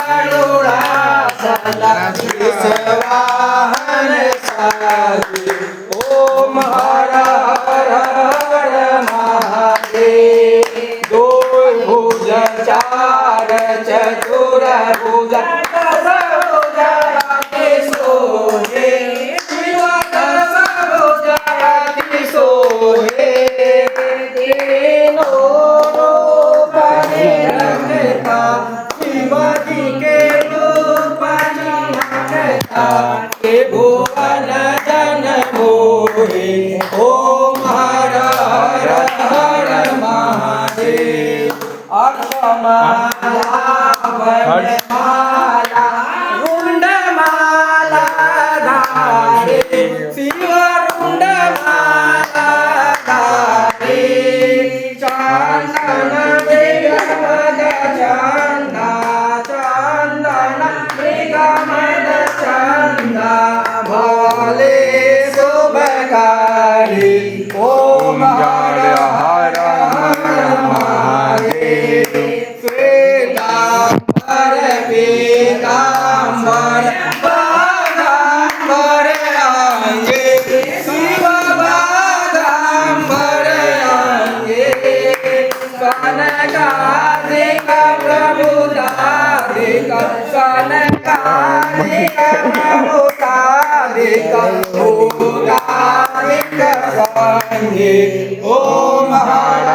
गरुड़ा सला वाहन साजे ओम हर हर हर महादेव दो भुज चार चतुर भुज दस भुज राखी सोहे शिव दस भुज राखी सोहे तीनों रूप निरंता शिवजी के रूप निरंता के भुवन जन मोहे ओम हर हर हर महादेव अक्षमाला वनमाला रुंडमाला धारे शिव रुंडमाला धारे चंदन मृगमद चंदा चंदन मृगमद चंदा भोले शुभकारी ओम हर हर हर महादेव श्वेतांबर पीतांबर बागांबर अंगे शिव बागांबर अंगे कनकादिक प्रभुतादिक कनकादिक प्रभुतादिक भूतादिक संगे ओम हर